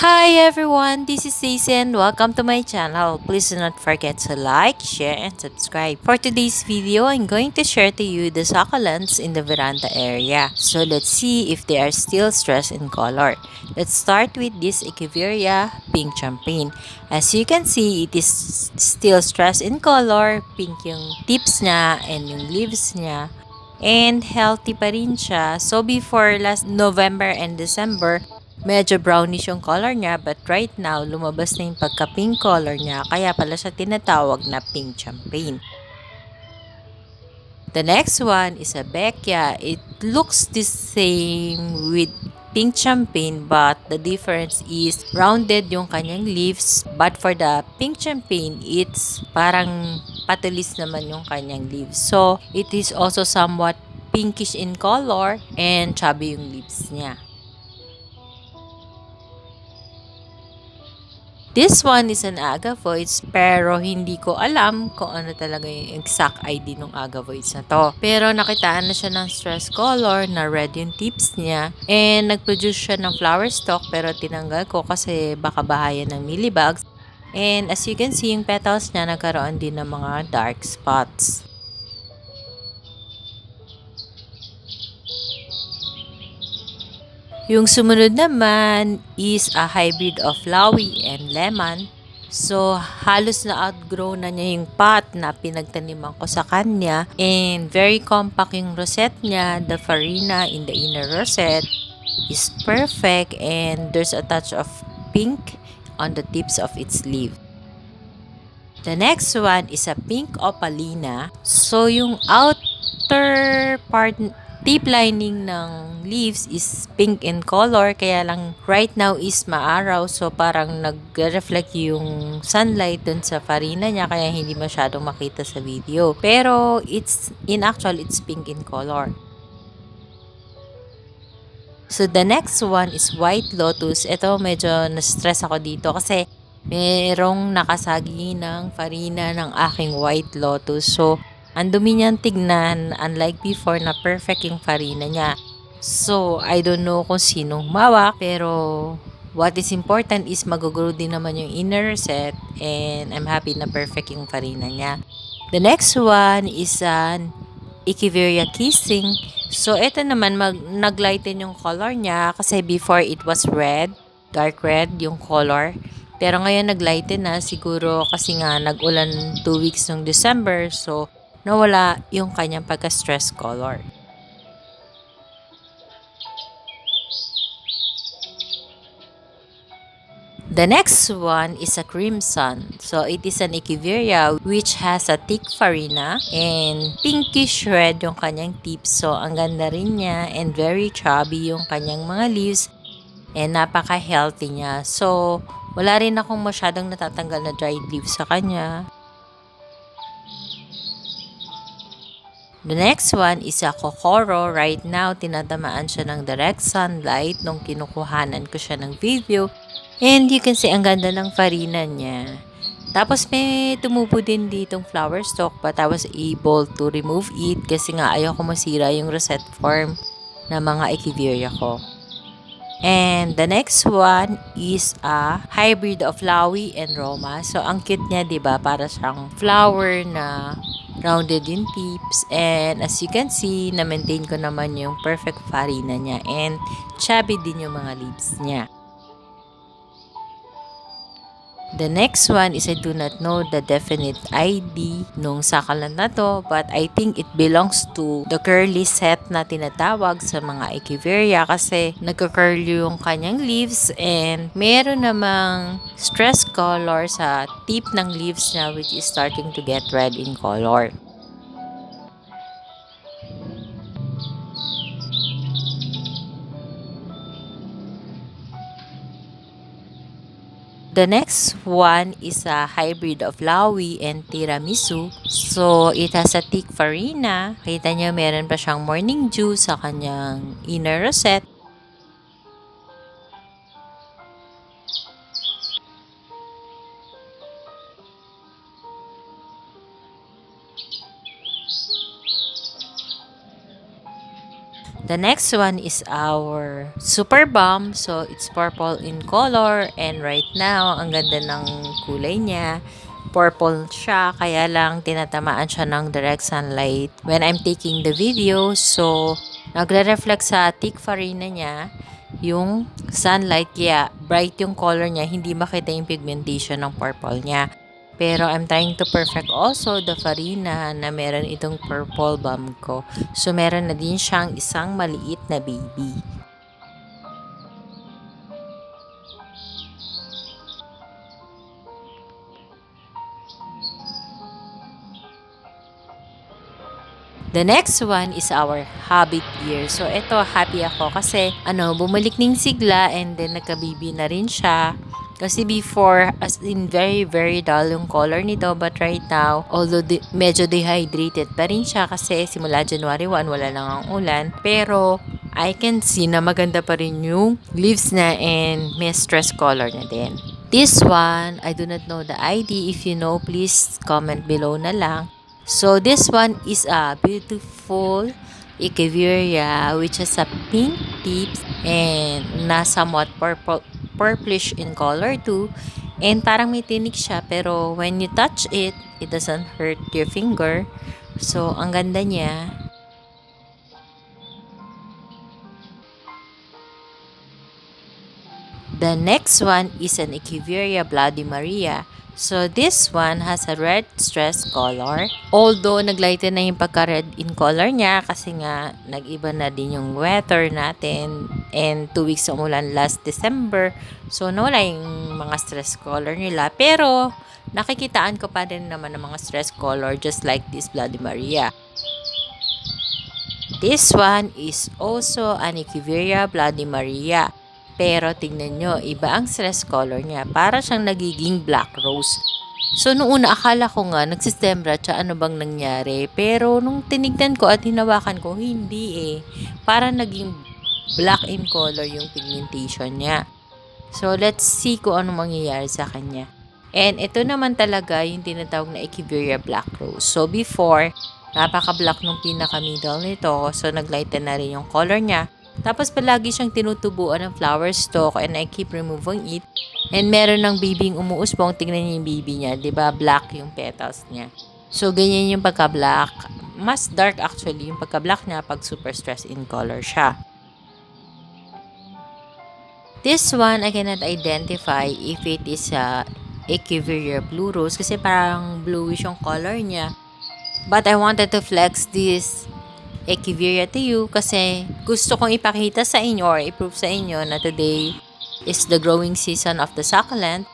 Hi everyone, this is Stacey and welcome to my channel. Please do not forget to like, share, and subscribe. For today's video, I'm going to share to you the succulents in the veranda area. So let's see if they are still stressed in color. Let's start with this Echeveria pink champagne. As you can see, it is still stressed in color. Pink yung tips niya and yung leaves niya. And healthy pa rin siya. So before last November and December, medyo brownish yung color niya, but right now, lumabas na yung pagka-pink color niya, kaya pala siya tinatawag na pink champagne. The next one is a Beccia. It looks the same with pink champagne, but the difference is rounded yung kanyang leaves. But for the pink champagne, it's parang patulis naman yung kanyang leaves. So, it is also somewhat pinkish in color and chubby yung leaves niya. This one is an agavoids, pero hindi ko alam kung ano talaga yung exact ID ng agavoids na to. Pero nakitaan na siya ng stress color na red yung tips niya. And nag-produce siya ng flower stalk pero tinanggal ko kasi baka bahaya ng mealybugs. And as you can see, yung petals niya nagkaroon din ng mga dark spots. Yung sumunod naman is a hybrid of Lawi and Lemon. So, halos na-outgrow na niya yung pot na pinagtaniman ko sa kanya. And very compact yung rosette niya. The farina in the inner rosette is perfect and there's a touch of pink on the tips of its leaf. The next one is a pink opalina. So, yung outer part, tip lining ng leaves is pink in color. Kaya lang right now is maaraw. So, parang nag-reflect yung sunlight dun sa farina niya. Kaya hindi masyadong makita sa video. Pero, in actual, it's pink in color. So, the next one is White Lotus. Ito, medyo na-stress ako dito kasi merong nakasagi ng farina ng aking White Lotus. So, ang dumi niyang tignan, unlike before na perfect yung farina niya. So, I don't know kung sinong mawak, pero what is important is mag-grow din naman yung inner set and I'm happy na perfect yung farina niya. The next one is an Echeveria Kissing. So, ito naman, naglighten yung color niya kasi before it was red, dark red yung color. Pero ngayon naglighten na siguro kasi nga nag-ulan 2 weeks ng December. So, nawala yung kanyang pagka-stress color. The next one is a crimson. So, it is an Echeveria which has a thick farina and pinkish red yung kanyang tips. So, ang ganda rin niya and very chubby yung kanyang mga leaves and napaka-healthy niya. So, wala rin akong masyadong natatanggal na dried leaves sa kanya. The next one is a Kokoro. Right now, tinatamaan siya ng direct sunlight nung kinukuhanan ko siya ng video. And you can see, ang ganda ng farina niya. Tapos may tumubo din ditong flower stalk but I was able to remove it kasi nga ayaw ko masira yung rosette form ng mga echeveria ko. And the next one is a hybrid of Lawi and Roma. So, ang cute niya, di ba? Para siyang flower na rounded yung tips. And as you can see, na-maintain ko naman yung perfect farina niya. And chubby din yung mga leaves niya. The next one is I do not know the definite ID nung sakalan na to, but I think it belongs to the curly set na tinatawag sa mga echeveria kasi nagka-curl yung kanyang leaves and meron namang stress color sa tip ng leaves niya which is starting to get red in color. The next one is a hybrid of Lawi and Tiramisu. So, it has a thick farina. Kita nyo, meron pa siyang morning dew sa kanyang inner rosette. The next one is our Super Bomb. So, it's purple in color. And right now, ang ganda ng kulay niya. Purple siya. Kaya lang, tinatamaan siya ng direct sunlight when I'm taking the video. So, nagre-reflect sa thick farina niya yung sunlight. Kaya, bright yung color niya. Hindi makita yung pigmentation ng purple niya. Pero I'm trying to perfect also the farina na meron itong purple bomb ko. So, meron na din siyang isang maliit na baby. The next one is our habit year. So, ito, happy ako kasi, bumalik ning sigla and then nagka-baby na rin siya. Kasi before, as in very, very dull yung color nito. But right now, although medyo dehydrated pa rin siya kasi simula January 1, wala lang ang ulan. Pero, I can see na maganda pa rin yung leaves na and may stress color na din. This one, I do not know the ID. If you know, please comment below na lang. So, this one is a beautiful Echeveria which has a pink tips and na somewhat purplish in color too. And parang may tinik siya pero when you touch it, it doesn't hurt your finger. So, ang ganda niya. The next one is an Echeveria Bloody Maria. So, this one has a red stress color. Although, naglighten na yung pagka-red in color niya kasi nga, nag-iba na din yung weather natin. And 2 weeks umulan last December. So, nawala yung mga stress color nila. Pero, nakikitaan ko pa rin naman ng mga stress color just like this Bloody Maria. This one is also an Echeveria Bloody Maria. Pero tingnan nyo, iba ang stress color niya. Para siyang nagiging black rose. So, noong una, akala ko nga, nagsistembra siya, ano bang nangyari. Pero, nung tinignan ko at hinawakan ko, hindi eh. Para naging black in color yung pigmentation niya. So, let's see kung ano mangyayari sa kanya. And ito naman talaga yung tinatawag na Echeveria Black Rose. So, before, napaka-black nung pinaka-middle nito. So, naglighten na rin yung color niya. Tapos palagi siyang tinutubuan ng flower stalk and I keep removing it. And meron ng babying umuusbong. Tingnan niyo yung baby niya. Diba? Black yung petals niya. So, ganyan yung pagka-black. Mas dark actually yung pagka-black niya pag super stress in color siya. This one, I cannot identify if it is a Echeveria Blue Rose kasi parang bluish yung color niya. But I wanted to flex this Echeveria to you kasi gusto kong ipakita sa inyo or i-prove sa inyo na today is the growing season of the succulent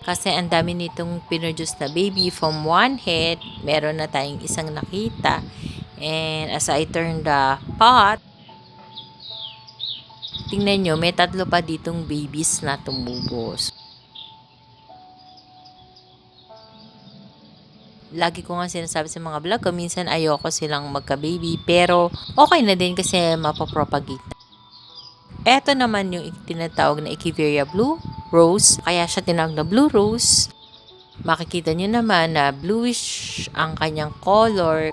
kasi ang dami nitong pinroduce na baby from one head. Meron na tayong isang nakita and as I turn the pot, tingnan nyo, may 3 pa ditong babies na tumubos. Lagi ko nga sinasabi sa mga vlog ko, minsan ayoko silang magka-baby, pero okay na din kasi mapapropagate. Eto naman yung tinatawag na Echeveria Blue Rose, kaya siya tinawag na Blue Rose. Makikita nyo naman na bluish ang kanyang color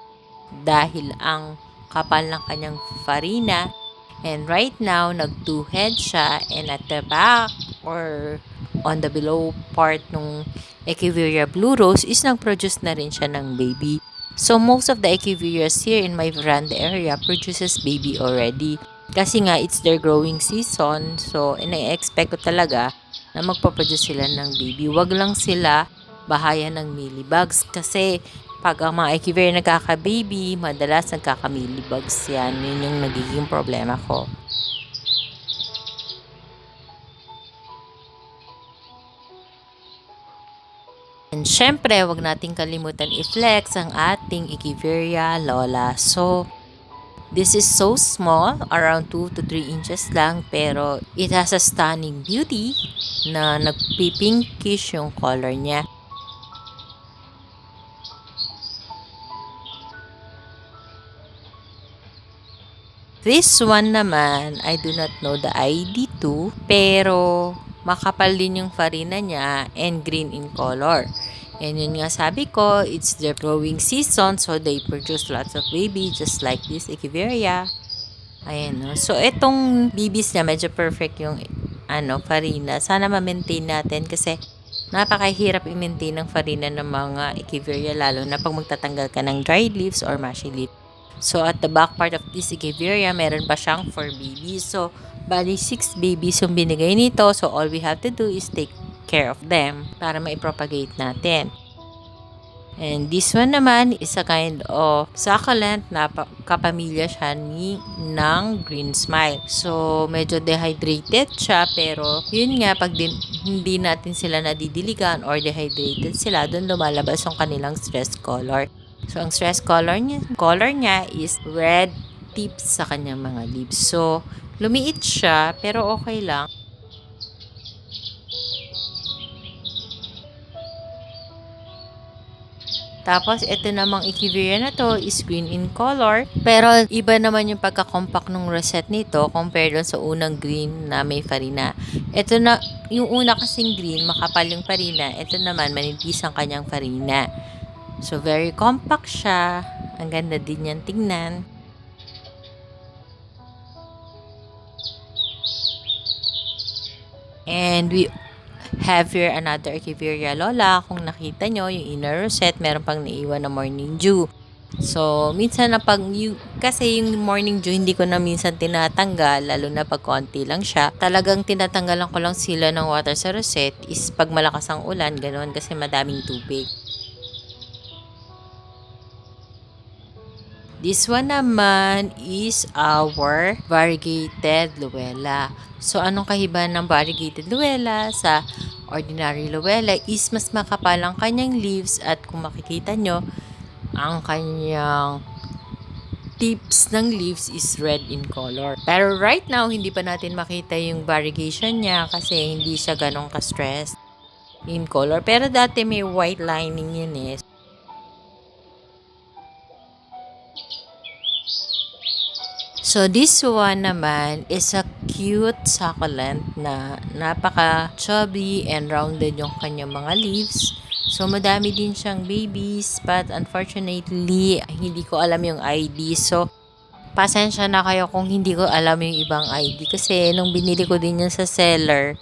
dahil ang kapal ng kanyang farina. And right now, nag-2-head siya and at the back or on the below part ng Echeveria Blue Rose is nag-produce na rin siya ng baby. So, most of the Echeverias here in my veranda area produces baby already. Kasi nga, it's their growing season. So, ina-expect ko talaga na magpaproduce sila ng baby. Wag lang sila bahayan ng mealybugs. Kasi, pag ang mga Echeveria nagkaka-baby, madalas nagkaka-mealybugs yan. Yun yung nagiging problema ko. And syempre, wag nating kalimutan i-flex ang ating Echeveria Lola. So, this is so small, around 2 to 3 inches lang, pero it has a stunning beauty na nagpipinkish yung color niya. This one naman, I do not know the ID too, pero makapal din yung farina niya and green in color. And yun nga sabi ko, it's their growing season so they produce lots of baby just like this Echeveria. Ayan, no. So, itong bibis niya, medyo perfect yung farina. Sana ma-maintain natin kasi napakahirap i-maintain ng farina ng mga echeveria, lalo na pag magtatanggal ka ng dry leaves or mushy leaf. So, at the back part of this echeveria, meron pa siyang 4 babies. So, bali 6 babies yung binigay nito. So, all we have to do is take care of them para ma-propagate natin. And this one naman is a kind of succulent na kapamilya siya ng green smile. So, medyo dehydrated siya, pero yun nga, pag hindi natin sila nadidiligan or dehydrated sila, doon lumalabas yung kanilang stress color. So, ang stress color niya is red tips sa kanyang mga leaves. So, lumiit siya, pero okay lang. Tapos, ito namang echeveria na to is green in color. Pero, iba naman yung pagka-compact ng rosette nito compared sa unang green na may farina. Ito na, yung una kasing green, makapal yung farina. Ito naman, manipis ang kanyang farina. So, very compact siya. Ang ganda din yan tingnan. And we have here another echeveria lola. Kung nakita nyo, yung inner rosette, meron pang naiwan na morning dew. So, minsan na kasi yung morning dew, hindi ko na minsan tinatanggal, lalo na pag konti lang siya. Talagang tinatanggalan ko lang sila ng water sa rosette is pag malakas ang ulan, ganoon, kasi madaming tubig. This one naman is our variegated luella. So, anong kahiba ng variegated luella sa ordinary luella is mas makapal ang kanyang leaves at kung makikita nyo, ang kanyang tips ng leaves is red in color. Pero right now, hindi pa natin makita yung variegation niya kasi hindi siya ganong ka-stress in color. Pero dati may white lining yun eh. So, this one naman is a cute succulent na napaka-chubby and rounded yung kanyang mga leaves. So, madami din siyang babies, but unfortunately, hindi ko alam yung ID. So, pasensya na kayo kung hindi ko alam yung ibang ID. Kasi, nung binili ko din yan sa seller,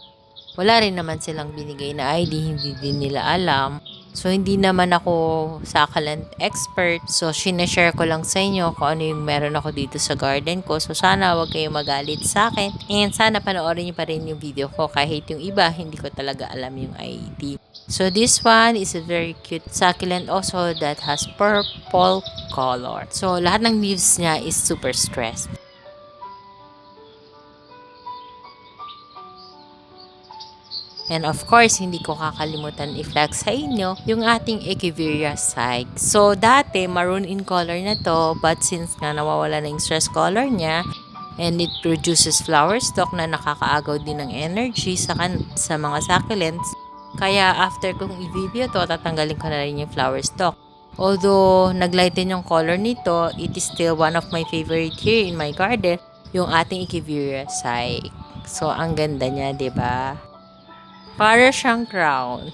wala rin naman silang binigay na ID, hindi din nila alam. So, hindi naman ako succulent expert. So, sinashare ko lang sa inyo kung ano yung meron ako dito sa garden ko. So, sana wag kayong magalit sa akin. And sana panoorin niyo pa rin yung video ko kahit yung iba, hindi ko talaga alam yung ID. So, this one is a very cute succulent also that has purple color. So, lahat ng leaves niya is super stressed. And of course, hindi ko kakalimutan i-flex sa inyo yung ating Echeveria Psyche. So, dati, maroon in color na to, but since nga nawawala na yung stress color niya, and it produces flower stalk na nakakaagaw din ng energy sa mga succulents, kaya after kong i-video to, tatanggalin ko na rin yung flower stalk. Although, naglighten yung color nito, it is still one of my favorite here in my garden, yung ating Echeveria Psyche. So, ang ganda niya, 'di ba? Para siyang crown.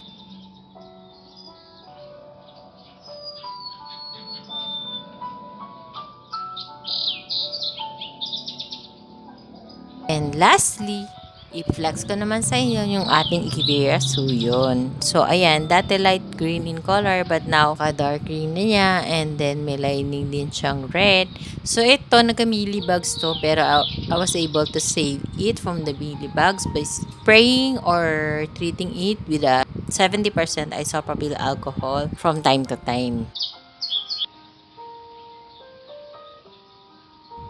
And lastly, i-flex ko naman sa inyo yung ating Echeveria Suyon. So, ayan, dati light green in color, but now ka-dark green na niya, and then may lining din siyang red. So, ito, nagka-mealybugs to, pero I was able to save it from the mealybugs by spraying or treating it with a 70% isopropyl alcohol from time to time.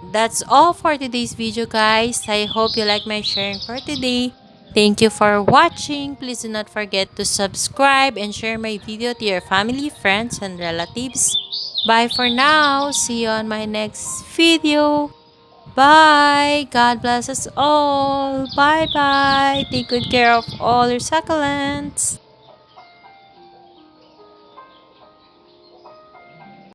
That's all for today's video, guys. I hope you like my sharing for today. Thank you for watching. Please do not forget to subscribe and share my video to your family, friends, and relatives. Bye for now. See you on my next video. Bye. God bless us all. Bye-bye. Take good care of all your succulents.